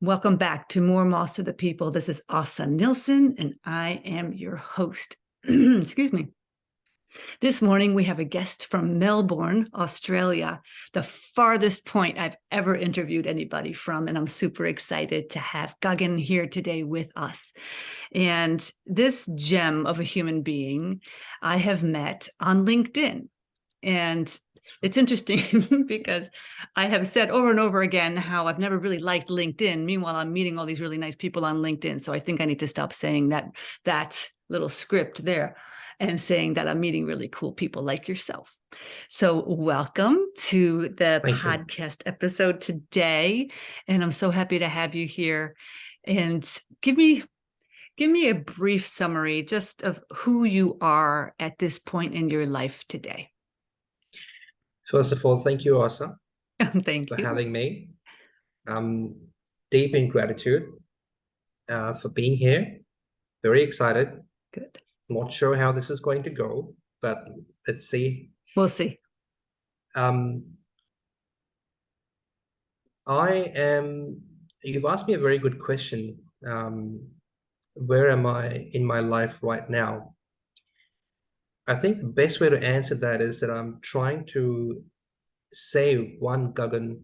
Welcome back to More Moss to the People. This is Asa Nilsson, and I am your host. Excuse me. This morning, we have a guest from Melbourne, Australia, the farthest point I've ever interviewed anybody from, and I'm super excited to have Gagan here today with us. And this gem of a human being I have met on LinkedIn. And it's interesting because I have said over and over again how I've never really liked LinkedIn. Meanwhile, I'm meeting all these really nice people on LinkedIn. So I think I need to stop saying that little script there and saying that I'm meeting really cool people like yourself. So welcome to the podcast episode today. And I'm so happy to have you here. And give me a brief summary just of who you are at this point in your life today. First of all, thank you, Asa, Thank for you. having me. I'm deep in gratitude for being here. Very excited. Good. Not sure how this is going to go, but let's see. We'll see. You've asked me a very good question. Where am I in my life right now? I think the best way to answer that is that I'm trying to say one Gagan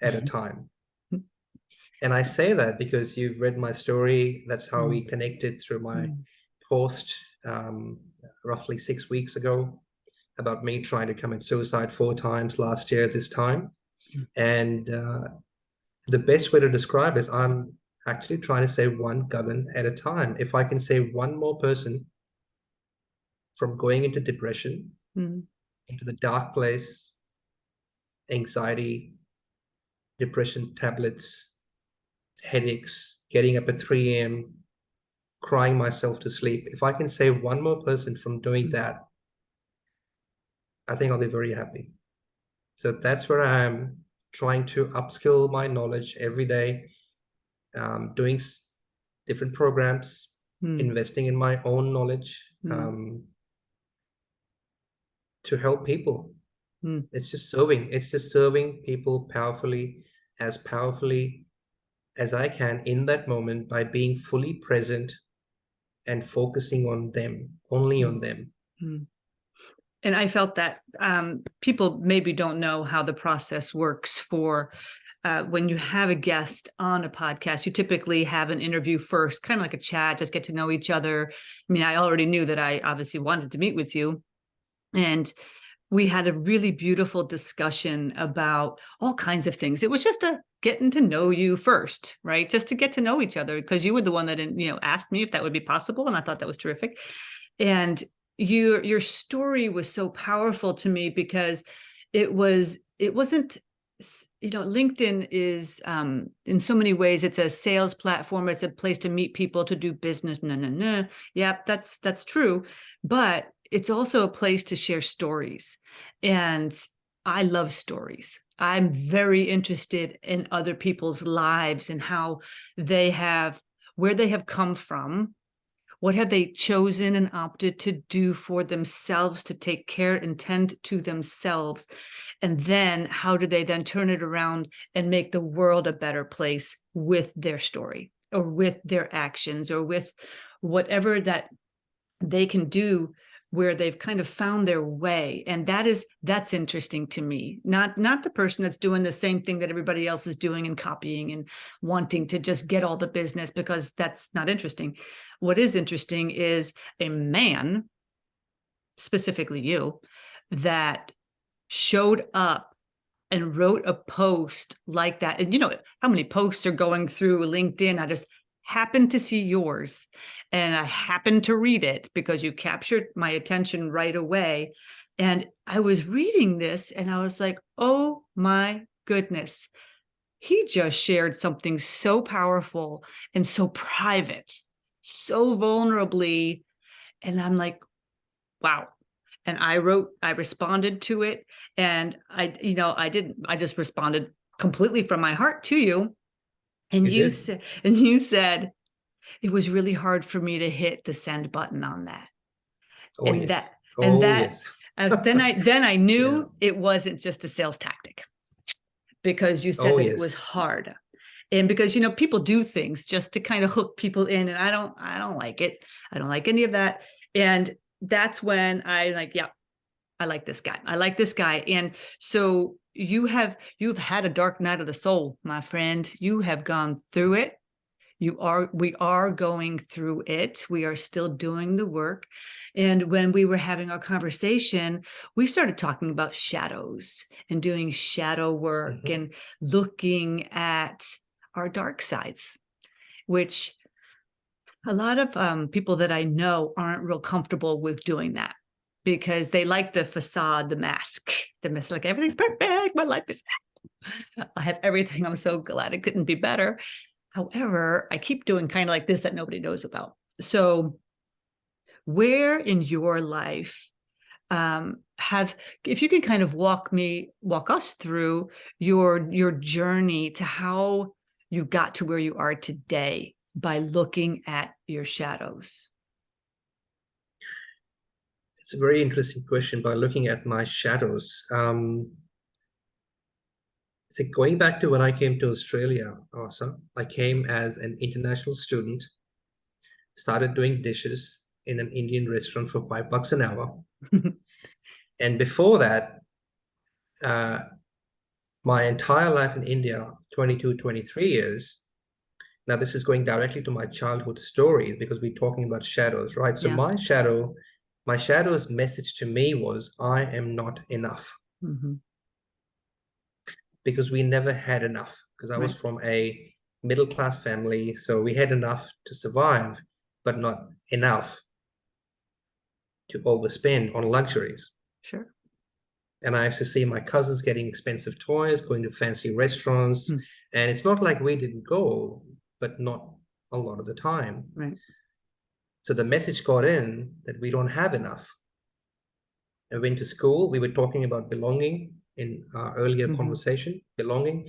at a time. And I say that because you've read my story. That's how we connected through my post roughly 6 weeks ago about me trying to commit suicide 4 times last year at this time. And the best way to describe is I'm actually trying to say one Gagan at a time. If I can save one more person from going into depression, into the dark place, anxiety, depression tablets, headaches, getting up at 3 a.m., crying myself to sleep. If I can save one more person from doing that, I think I'll be very happy. So that's where I am, trying to upskill my knowledge every day, doing different programs, investing in my own knowledge to help people. It's just serving people powerfully as I can in that moment by being fully present and focusing on them, only on them. And I felt that people maybe don't know how the process works for when you have a guest on a podcast. You typically have an interview first, kind of like a chat, just get to know each other. I mean, I already knew that I obviously wanted to meet with you. And we had a really beautiful discussion about all kinds of things. It was just a getting to know you first, right? Just to get to know each other, because you were the one that, asked me if that would be possible. And I thought that was terrific. And your story was so powerful to me because it wasn't, LinkedIn is, in so many ways, it's a sales platform. It's a place to meet people, to do business. Yeah, that's true. But it's also a place to share stories. And I love stories. I'm very interested in other people's lives and how where they have come from. What have they chosen and opted to do for themselves, to take care and tend to themselves? And then how do they then turn it around and make the world a better place with their story or with their actions or with whatever that they can do, where they've kind of found their way. And that's interesting to me. Not the person that's doing the same thing that everybody else is doing and copying and wanting to just get all the business, because that's not interesting. What is interesting is a man, specifically you, that showed up and wrote a post like that. And you know how many posts are going through LinkedIn? I just happened to see yours and I happened to read it because you captured my attention right away. And I was reading this and I was like, oh my goodness, he just shared something so powerful and so private, so vulnerably. And I'm like, wow. And I responded to it. And I just responded completely from my heart to you. And you said, it was really hard for me to hit the send button on that. Then I knew it wasn't just a sales tactic, because you said it was hard. And because, people do things just to kind of hook people in, and I don't like it. I don't like any of that. And that's when I like, yeah, I like this guy. I like this guy. And so you've had a dark night of the soul, my friend. You have gone through it. We are going through it. We are still doing the work. And when we were having our conversation, we started talking about shadows and doing shadow work and looking at our dark sides, which a lot of people that I know aren't real comfortable with doing that, because they like the facade, the mask, like everything's perfect. My life is, I have everything. I'm so glad it couldn't be better. However, I keep doing kind of like this that nobody knows about. So where in your life if you can kind of walk us through your journey to how you got to where you are today by looking at your shadows? It's a very interesting question. By looking at my shadows. So going back to when I came to Australia, also, I came as an international student, started doing dishes in an Indian restaurant for $5 an hour. And before that, my entire life in India, 22, 23 years. Now, this is going directly to my childhood stories because we're talking about shadows, right? So Yeah. my shadow's message to me was, I am not enough. Because we never had enough, because I was from a middle-class family, so we had enough to survive, but not enough to overspend on luxuries. Sure. And I used to see my cousins getting expensive toys, going to fancy restaurants, and it's not like we didn't go, but not a lot of the time. Right. So the message got in that we don't have enough. I went to school, we were talking about belonging in our earlier conversation, belonging.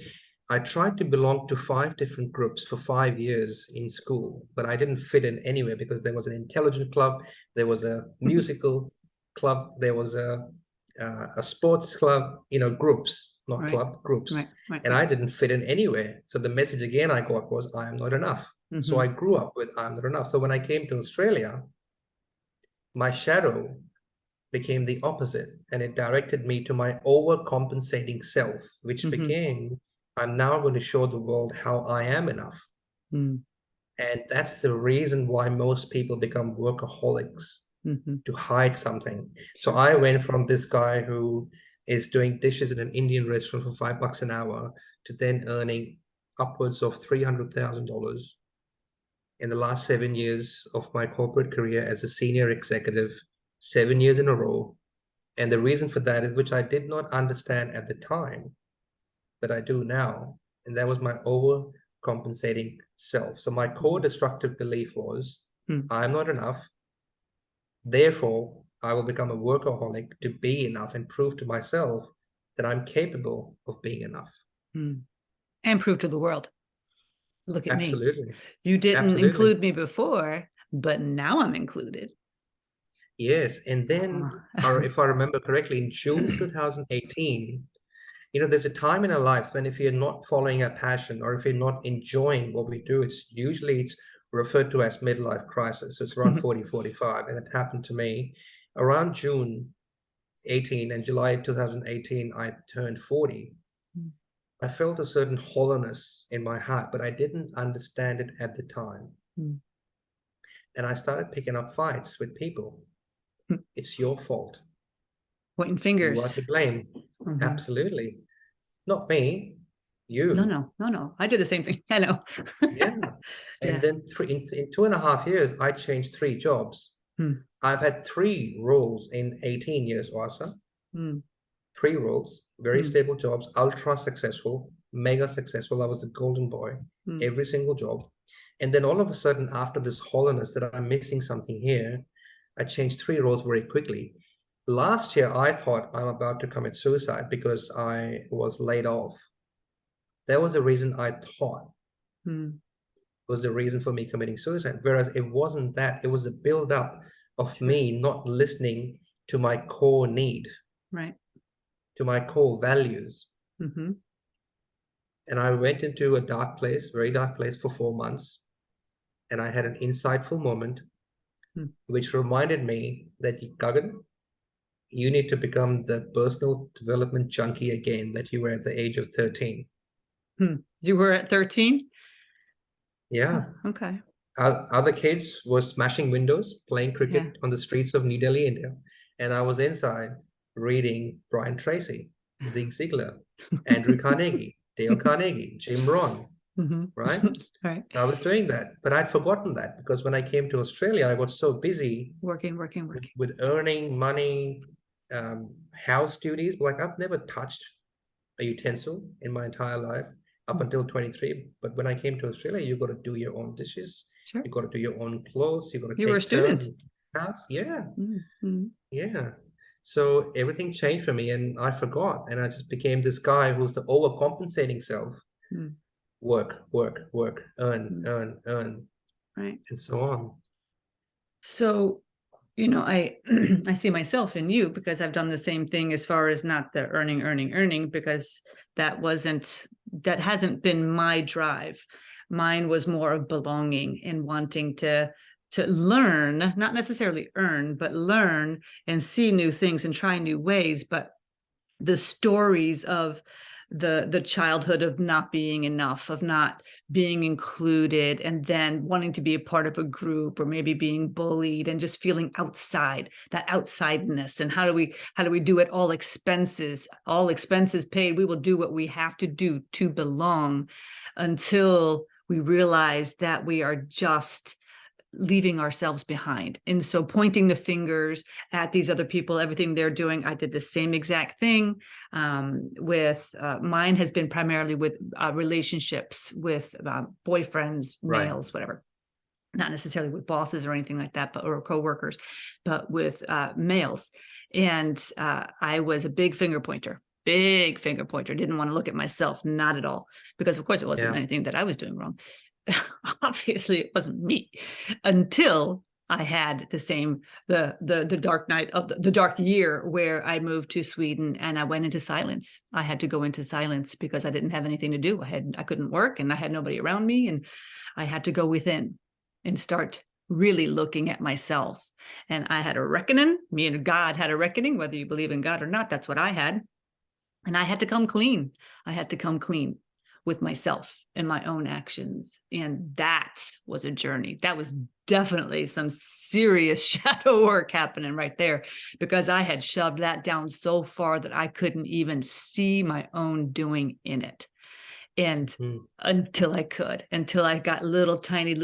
I tried to belong to 5 different groups for 5 years in school, but I didn't fit in anywhere because there was an intelligent club, there was a musical club, there was a sports club, groups, not club, groups. And I didn't fit in anywhere. So the message again I got was, I am not enough. So I grew up with, I'm not enough. So when I came to Australia, my shadow became the opposite, and it directed me to my overcompensating self, which became, I'm now going to show the world how I am enough. And that's the reason why most people become workaholics, to hide something. So I went from this guy who is doing dishes in an Indian restaurant for $5 an hour to then earning upwards of $300,000 in the last 7 years of my corporate career as a senior executive, 7 years in a row. And the reason for that is, which I did not understand at the time, but I do now. And that was my overcompensating self. So my core destructive belief was, I'm not enough. Therefore, I will become a workaholic to be enough and prove to myself that I'm capable of being enough. And prove to the world. Look at Absolutely. me. You didn't Absolutely. include me before, but now I'm included. Yes. And then, or if I remember correctly, in June 2018, there's a time in our lives when if you're not following a passion or if you're not enjoying what we do, it's referred to as midlife crisis. So it's around 40, 45. And it happened to me around June 18 and July 2018, I turned 40. I felt a certain hollowness in my heart, but I didn't understand it at the time. And I started picking up fights with people. It's your fault. Pointing fingers. You are to blame. Absolutely. Not me. You. No. I did the same thing. I know. Yeah. And then in 2.5 years, I changed 3 jobs. I've had 3 roles in 18 years, Asa. 3 roles, very stable jobs, ultra successful, mega successful. I was the golden boy, every single job. And then all of a sudden, after this hollowness that I'm missing something here, I changed 3 roles very quickly. Last year, I thought I'm about to commit suicide because I was laid off. That was the reason I thought was the reason for me committing suicide. Whereas it wasn't that. It was a build-up of me not listening to my core need. Right. To my core values. And I went into a dark place, very dark place for 4 months. And I had an insightful moment, Hmm. which reminded me that, Gagan, you need to become the personal development junkie again that you were at the age of 13. Hmm. You were at 13? Huh, Yeah. okay. Other kids were smashing windows, playing Yeah. cricket on the streets of New Delhi, India. And I was inside reading Brian Tracy, Zig Ziglar, Andrew Carnegie, Dale Carnegie, Jim Rohn, Hmm. right? Right. I was doing that, but I'd forgotten that because when I came to Australia, I got so busy Working, working, working. with earning money, house duties. Like I've never touched a utensil in my entire life up Hmm. until 23. But when I came to Australia, you got to do your own dishes. Sure. You got to do your own clothes. You got to You were a take turns student. in the house. Yeah, Mm-hmm. yeah. So everything changed for me, and I forgot, and I just became this guy who's the overcompensating self. Work, work, work, earn, Mm-hmm. earn, earn, Right. and so on. So, I I see myself in you because I've done the same thing as far as not the earning, because that hasn't been my drive. Mine was more of belonging and wanting to learn, not necessarily earn, but learn and see new things and try new ways. But the stories of the childhood of not being enough, of not being included, and then wanting to be a part of a group, or maybe being bullied and just feeling outside, that outsideness. And how do we do it? All expenses paid. We will do what we have to do to belong, until we realize that we are just leaving ourselves behind. And so pointing the fingers at these other people, everything they're doing, I did the same exact thing. With mine has been primarily with relationships with boyfriends, Right. males, whatever. Not necessarily with bosses or anything like that, or coworkers, but with males. And I was a big finger pointer. Big finger pointer. Didn't want to look at myself, not at all, because of course it wasn't Yeah. anything that I was doing wrong. Obviously it wasn't me, until I had the dark night of the dark year where I moved to Sweden and I went into silence. I had to go into silence because I didn't have anything to do. I couldn't work and I had nobody around me, and I had to go within and start really looking at myself. And I had a reckoning. Me and God had a reckoning, whether you believe in God or not. That's what I had. And I had to come clean. I had to come clean with myself and my own actions. And that was a journey. That was definitely some serious shadow work happening right there, because I had shoved that down so far that I couldn't even see my own doing in it. And Mm. until I got little tiny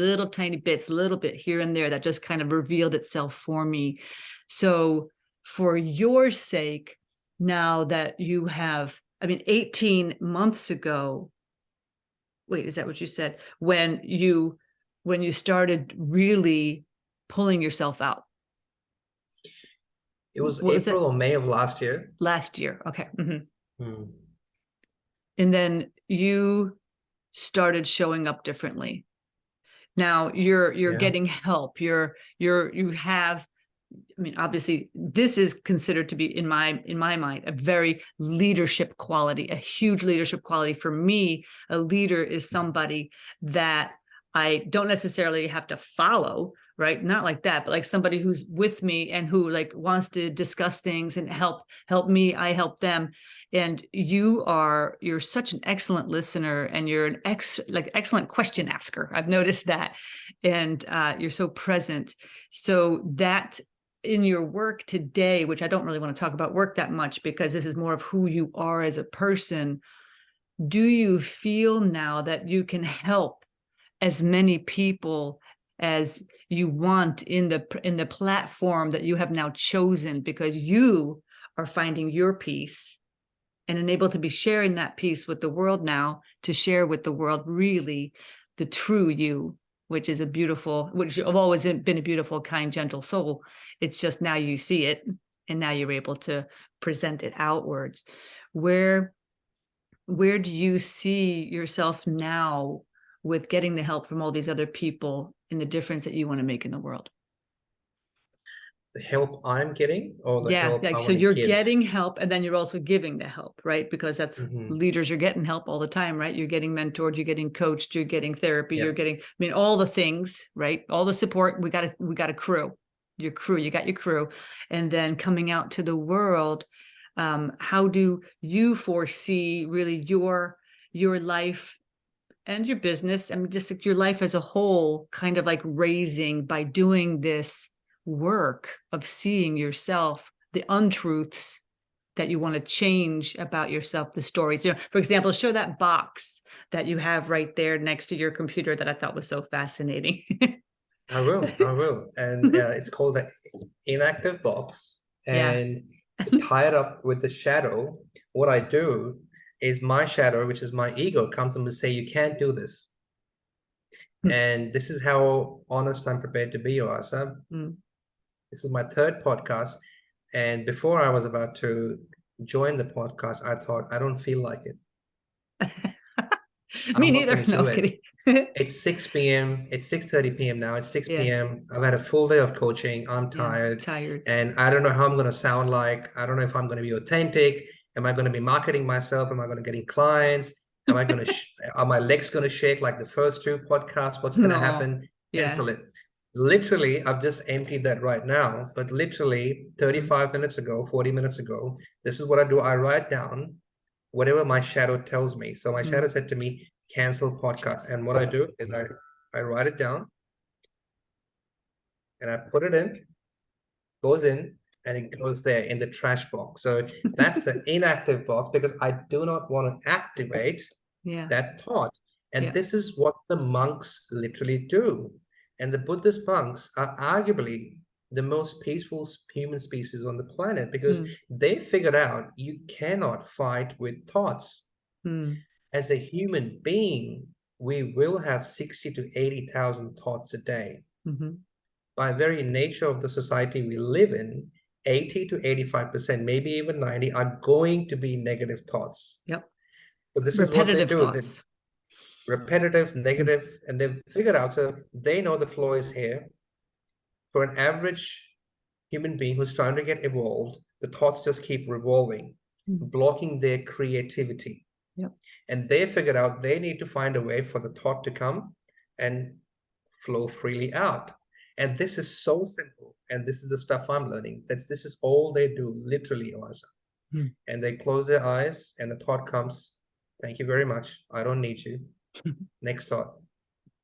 bits, a little bit here and there, that just kind of revealed itself for me. So for your sake, now that you have, 18 months ago, wait, is that what you said? When you started really pulling yourself out? It was What was April it? or May of last year. Last year. Okay. Mm-hmm. Mm. And then you started showing up differently. Now you're Yeah. getting help. You have, obviously this is considered to be, in my mind, a very leadership quality, a huge leadership quality. For me, a leader is somebody that I don't necessarily have to follow, right? Not like that, but like somebody who's with me and who like wants to discuss things and help me, I help them. And you're such an excellent listener, and you're an excellent question asker. I've noticed that. And you're so present. So that, in your work today, which I don't really want to talk about work that much because this is more of who you are as a person, do you feel now that you can help as many people as you want in the platform that you have now chosen, because you are finding your peace and enabled to be sharing that peace with the world now, to share with the world really the true you, which have always been a beautiful, kind, gentle soul. It's just now you see it, and now you're able to present it outwards. Where do you see yourself now with getting the help from all these other people and the difference that you want to make in the world? the help I'm getting or the Yeah, help like I so want to you're give? getting help and then you're also giving the help, right? Because that's leaders are getting help all the time, right? You're getting mentored, you're getting coached, you're getting therapy, Yeah. you're getting, I mean, all the things, right? All the support. We got a crew, your crew, you got your crew. And then coming out to the world, how do you foresee really your life and your business and just like your life as a whole kind of like raising by doing this work of seeing yourself, the untruths that you want to change about yourself, the stories. You know, for example, show that box that you have right there next to your computer that I thought was so fascinating. I will. And it's called the Inactive Box. Yeah. And to tie it up with the shadow, what I do is my shadow, which is my ego, comes and will say, you can't do this. And this is how honest I'm prepared to be, Oasa. This is my third podcast. And before I was about to join the podcast, I thought, I don't feel like it. Me I'm not neither. going to No, do I'm it. kidding. It's 6 p.m. It's 6:30 p.m. now. It's 6 Yeah. p.m. I've had a full day of coaching. I'm Yeah. tired. Tired. And I don't know how I'm going to sound like. I don't know if I'm going to be authentic. Am I going to be marketing myself? Am I going to get clients? Am I going to, are my legs going to shake like the first two podcasts? What's going to No. happen? Yeah. Cancel it. Literally, I've just emptied that right now. But literally 35 minutes ago, 40 minutes ago, this is what I do. I write down whatever my shadow tells me. So my shadow said to me, cancel podcast. And what I do is I write it down and I put it in, goes in, and it goes there in the trash box. So that's the inactive box because I do not want to activate Yeah. that thought. And Yeah. this is what the monks literally do. And the Buddhist monks are arguably the most peaceful human species on the planet because they figured out you cannot fight with thoughts. As a human being, we will have 60 to 80,000 thoughts a day. By very nature of the society we live in, 80 to 85%, maybe even 90, are going to be negative thoughts. Yep. So this is what they Repetitive do. They thoughts. repetitive, negative, and they've figured out, so they know the flow is here. For an average human being who's trying to get evolved, the thoughts just keep revolving, blocking their creativity. Yep. And they figured out they need to find a way for the thought to come and flow freely out. And this is so simple. And this is the stuff I'm learning. This is all they do, literally, Oasa. And they close their eyes and the thought comes, thank you very much. I don't need you. Next thought.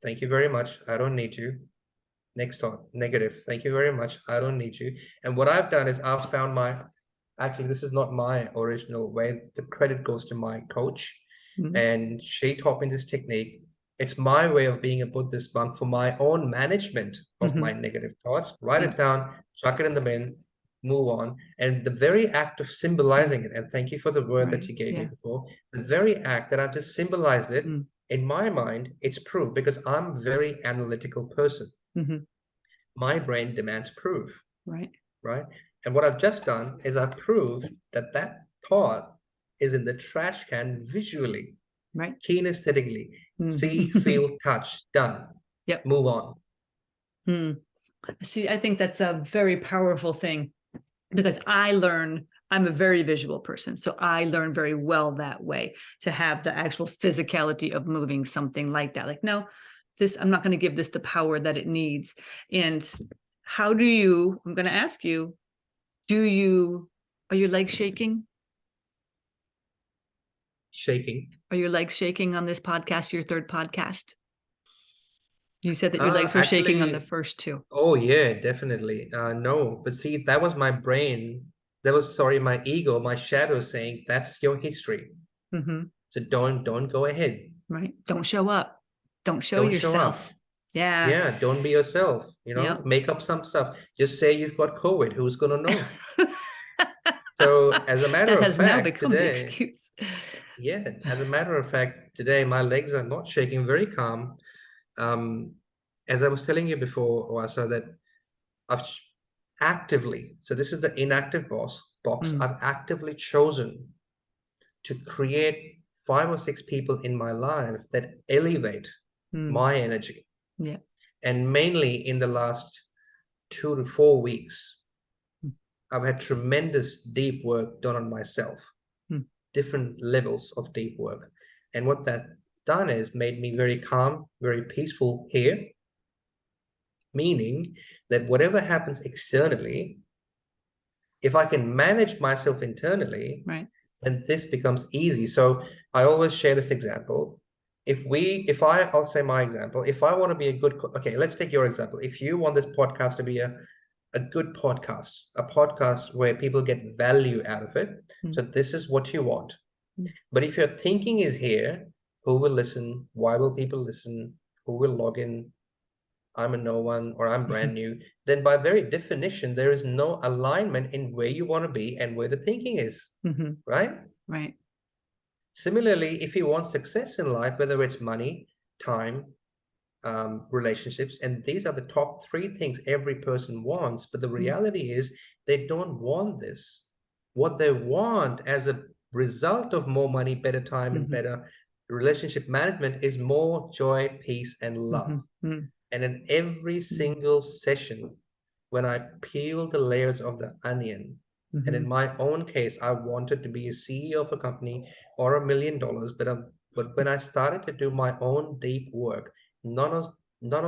Thank you very much. I don't need you. Next thought. Negative. Thank you very much. I don't need you. And what I've done is I've found actually, this is not my original way. The credit goes to my coach. And she taught me this technique. It's my way of being a Buddhist monk for my own management of my negative thoughts. Write it down, chuck it in the bin, move on. And the very act of symbolizing it, and thank you for the word that you gave me before, the very act that I've just symbolized it, in my mind, it's proof because I'm a very analytical person. My brain demands proof. Right. And what I've just done is I've proved that that thought is in the trash can visually, kinesthetically. See, feel, touch, done. Yep. Move on. See, I think that's a very powerful thing because I'm a very visual person. So I learn very well that way to have the actual physicality of moving something like that. Like, no, I'm not going to give this the power that it needs. And I'm going to ask you, are your legs shaking? Shaking. Are your legs shaking on this podcast, your third podcast? You said that your legs were shaking on the first two. Oh, yeah, definitely. No, but see, that was my brain. That was, sorry, my ego, my shadow saying, that's your history. So don't go ahead. Right. Don't show up. Don't show yourself. Yeah. Yeah, don't be yourself. Make up some stuff. Just say you've got COVID. Who's going to know? So as a matter that of has fact, now become today, the excuse. Yeah, as a matter of fact, today my legs are not shaking, very calm. As I was telling you before, Wasa, that I've actively, so this is the inactive box, I've actively chosen to create 5 or 6 people in my life that elevate my energy. Yeah. And mainly in the last 2 to 4 weeks, I've had tremendous deep work done on myself, Hmm. different levels of deep work. And what that done is made me very calm, very peaceful here, meaning that whatever happens externally, if I can manage myself internally, Right. then this becomes easy. So I always share this example. I'll say my example, if I want to be a good, okay, let's take your example. If you want this podcast to be a good podcast, a podcast where people get value out of it. Hmm. So this is what you want. Hmm. But if your thinking is here, who will listen? Why will people listen? Who will log in? I'm a no one, or I'm brand new, then by very definition, there is no alignment in where you want to be and where the thinking is, Mm-hmm. right? Right. Similarly, if you want success in life, whether it's money, time, relationships, and these are the top three things every person wants, but the Hmm. reality is they don't want this. What they want as a result of more money, better time, and Mm-hmm. better relationship management is more joy, peace, and love. Mm-hmm. And in every Mm-hmm. single session, when I peel the layers of the onion, and in Mm-hmm. my own case, I wanted to be a CEO of a company or $1 million, but when I started to do my own deep work, none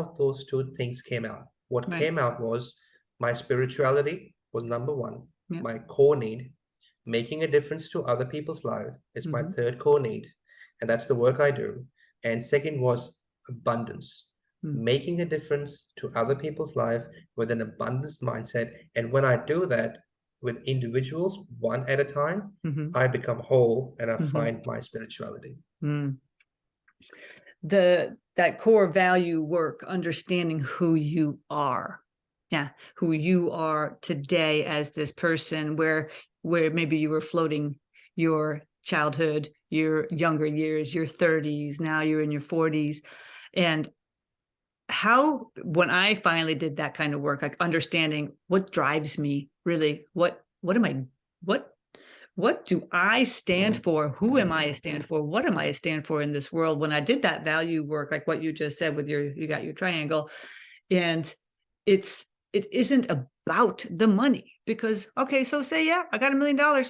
of those two things came out. What Right. came out was my spirituality was number one, Yeah. my core need. Making a difference to other people's lives is my Mm-hmm. third core need, and that's the work I do. And second was abundance, Mm-hmm. making a difference to other people's life with an abundance mindset. And when I do that with individuals one at a time, Mm-hmm. I become whole and I Mm-hmm. find my spirituality. Mm. That core value work, understanding who you are. Yeah, who you are today as this person, where maybe you were floating your childhood, your younger years, your 30s, now you're in your 40s. And how, when I finally did that kind of work, like understanding what drives me, really, what am I, what do I stand for? Who am I to stand for? What am I to stand for in this world? When I did that value work, like what you just said with you got your triangle, and it isn't about the money, because, okay, so say, yeah, I got $1 million.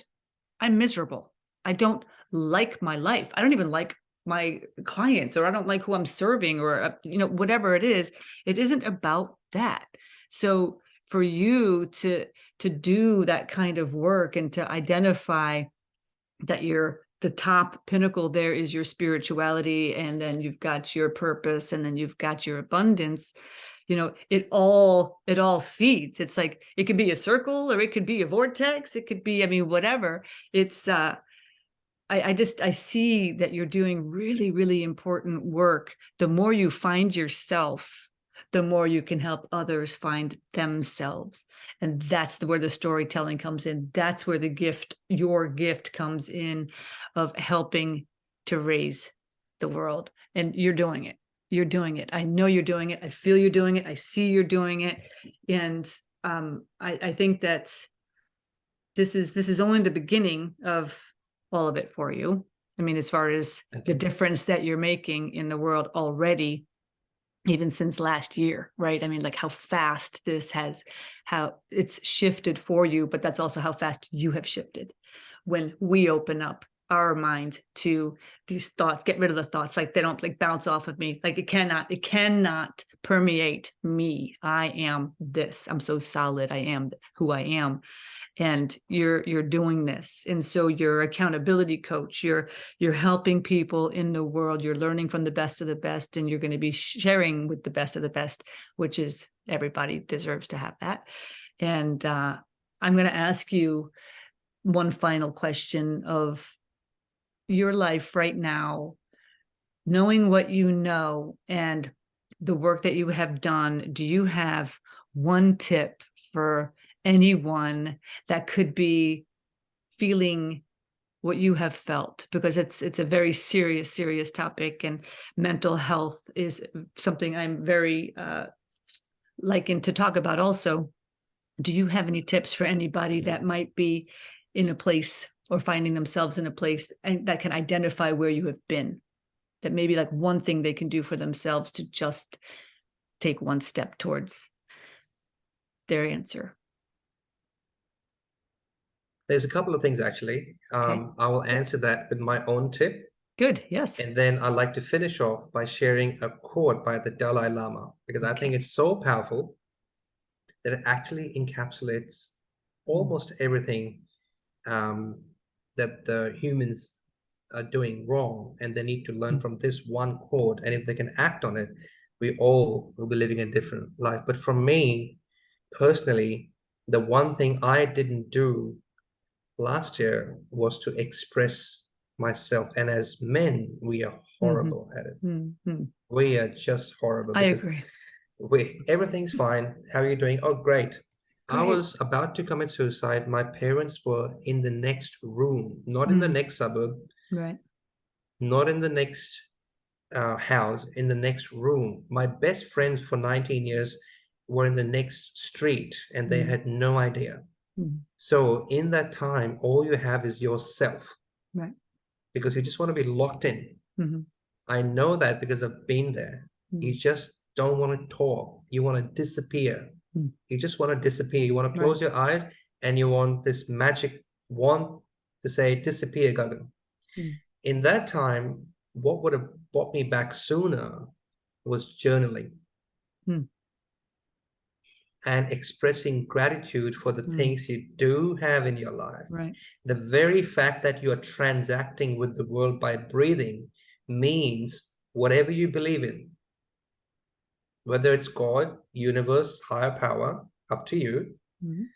I'm miserable. I don't like my life. I don't even like my clients, or I don't like who I'm serving, or, whatever it is. It isn't about that. So for you to do that kind of work and to identify that the top pinnacle there is your spirituality, and then you've got your purpose, and then you've got your abundance, it all feeds. It's like, it could be a circle, or it could be a vortex, it could be, I mean, whatever. It's I see that you're doing really, really important work. The more you find yourself, the more you can help others find themselves. And that's where the storytelling comes in. That's where your gift comes in, of helping to raise the world. And you're doing it. You're doing it. I know you're doing it. I feel you're doing it. I see you're doing it. And I think that this is only the beginning of all of it for you. I mean, as far as the difference that you're making in the world already, even since last year, right? I mean, like how fast how it's shifted for you, but that's also how fast you have shifted. When we open up our mind to these thoughts, get rid of the thoughts, like they don't like bounce off of me. Like it cannot permeate me. I am this. I'm so solid. I am who I am. And you're doing this, and so your accountability coach, you're helping people in the world, you're learning from the best of the best, and you're going to be sharing with the best of the best, which is, everybody deserves to have that. And I'm going to ask you one final question of your life right now, knowing what you know and the work that you have done. Do you have one tip for anyone that could be feeling what you have felt? Because it's a very serious topic, and mental health is something I'm very liking to talk about also. Do you have any tips for anybody that might be in a place, or finding themselves in a place, and that can identify where you have been, that maybe like one thing they can do for themselves to just take one step towards their answer? There's a couple of things actually. Okay, I will answer that with my own tip. good. Yes. And then I'd like to finish off by sharing a quote by the Dalai Lama, because I think Okay. it's so powerful that it actually encapsulates Mm, almost everything um, that the humans are doing wrong, and they need to learn mm, from this one quote. And if they can act on it, we all will be living a different life. But for me personally, the one thing I didn't do last year was to express myself. And as men, we are mhm, horrible at it. mhm. We are just horrible I because agree. everything's fine. How are you doing? Oh, great. I Great. was about to commit suicide. My parents were in the next room, not in the Mm, next suburb, right. not in the next house, in the next room. My best friends for 19 years were in the next street and they Mm, had no idea. mm, So in that time, all you have is yourself right. because you just want to be locked in. Mhm, I know that because I've been there. You mm, just don't want to talk. You want to disappear. mm, You just want to disappear. You want to right. close your eyes and you want this magic wand to say, disappear, Gagan. Mm, In that time, what would have brought me back sooner was journaling mm, and expressing gratitude for the mm, things you do have in your life. right. The very fact that you are transacting with the world by breathing means whatever you believe in, whether it's God, universe, higher power, up to you, Mhm,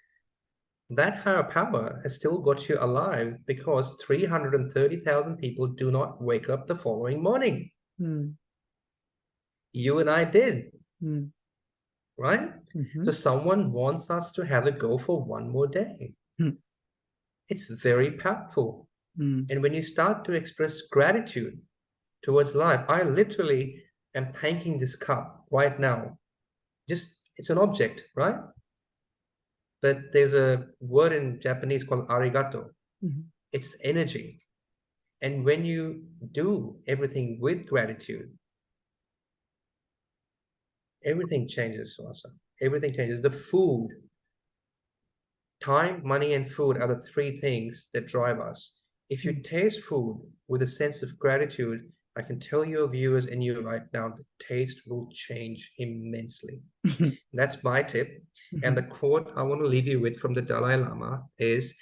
that higher power has still got you alive because 330,000 people do not wake up the following morning. mm, You and I did, mm, right? So mhm, someone wants us to have a go for one more day. mm, It's very powerful. mm, And when you start to express gratitude towards life, I literally am thanking this cup right now. Just, it's an object, right? But there's a word in Japanese called arigato. mhm, It's energy. And when you do everything with gratitude, everything changes, Swasa. Everything changes. The food, time, money, and food are the three things that drive us. If you mm. taste food with a sense of gratitude, I can tell your viewers and you right now, the taste will change immensely. That's my tip. And the Mhm, quote I want to leave you with from the Dalai Lama is,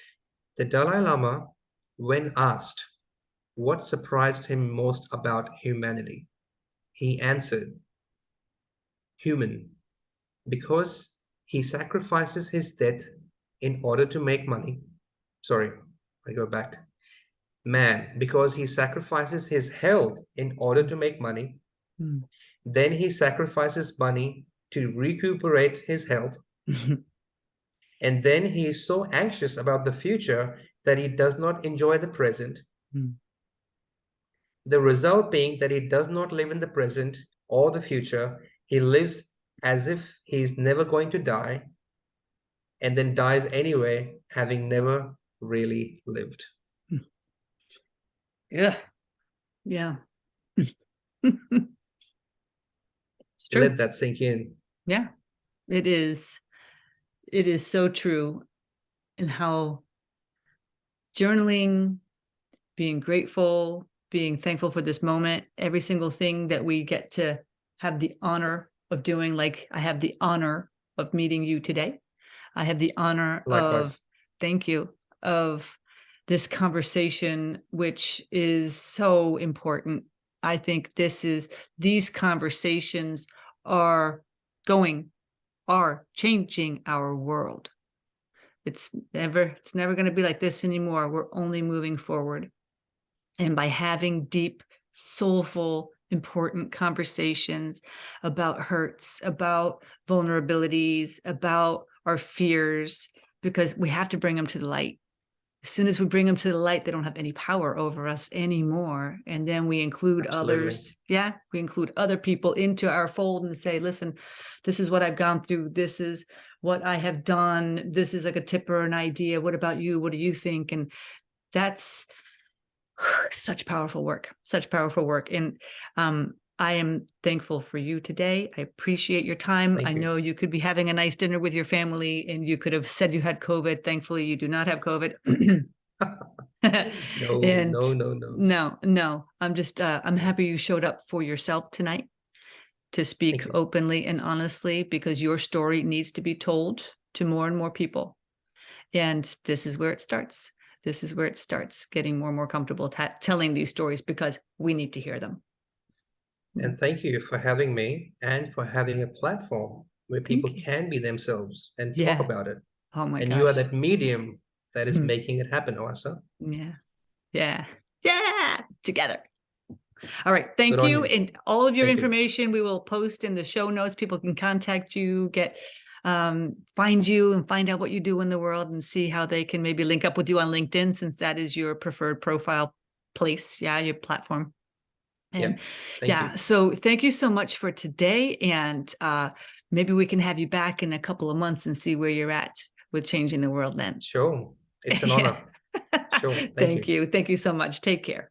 the Dalai Lama, when asked what surprised him most about humanity, he answered, human, because he sacrifices his death in order to make money. Sorry, I go back. Man, because he sacrifices his health in order mm, to make money. mm, Then he sacrifices money to recuperate his health. mhm, And then he is so anxious about the future that he does not enjoy the present. mm. The result being that he does not live in the present or the future. He lives as if he's never going to die and then dies anyway, having never really lived. Yeah. Yeah. It's true. Let that sink in. Yeah. It is. It is so true. And how journaling, being grateful, being thankful for this moment, every single thing that we get to have the honor of doing, like I have the honor of meeting you today. I have the honor of, Likewise. thank you, of this conversation, which is so important. I think these conversations are going, are changing our world. It's never going to be like this anymore. We're only moving forward. And by having deep, soulful, important conversations about hurts, about vulnerabilities, about our fears, because we have to bring them to the light. As soon as we bring them to the light, they don't have any power over us anymore. And then we include Absolutely. others. Yeah, we include other people into our fold and say, listen, this is what I've gone through. This is what I have done. This is like a tip or an idea. What about you? What do you think? And that's such powerful work. And I am thankful for you today. I appreciate your time. Thank I you. know you could be having a nice dinner with your family and you could have said you had COVID. Thankfully, you do not have COVID. No, And no, no, no. no, I'm just, I'm happy you showed up for yourself tonight to speak Thank you. openly and honestly, because your story needs to be told to more and more people. And this is where it starts. This is where it starts, getting more and more comfortable telling these stories because we need to hear them. And thank you for having me and for having a platform where people Thank you. can be themselves and talk Yeah. about it. Oh my And you are gosh. that medium that is Hmm. making it happen, Oasa. Yeah. Yeah. Yeah. Together. All right. Good Thank on you. you. And all of your Thank you. information we will post in the show notes. People can contact you, find you and find out what you do in the world and see how they can maybe link up with you on LinkedIn, since that is your preferred profile place. Yeah. Your platform. And Yeah. Thank yeah, you. so thank you so much for today. And maybe we can have you back in a couple of months and see where you're at with changing the world then. Sure. It's an Yeah. honor. Sure. Thank Thank you. you. Thank you so much. Take care.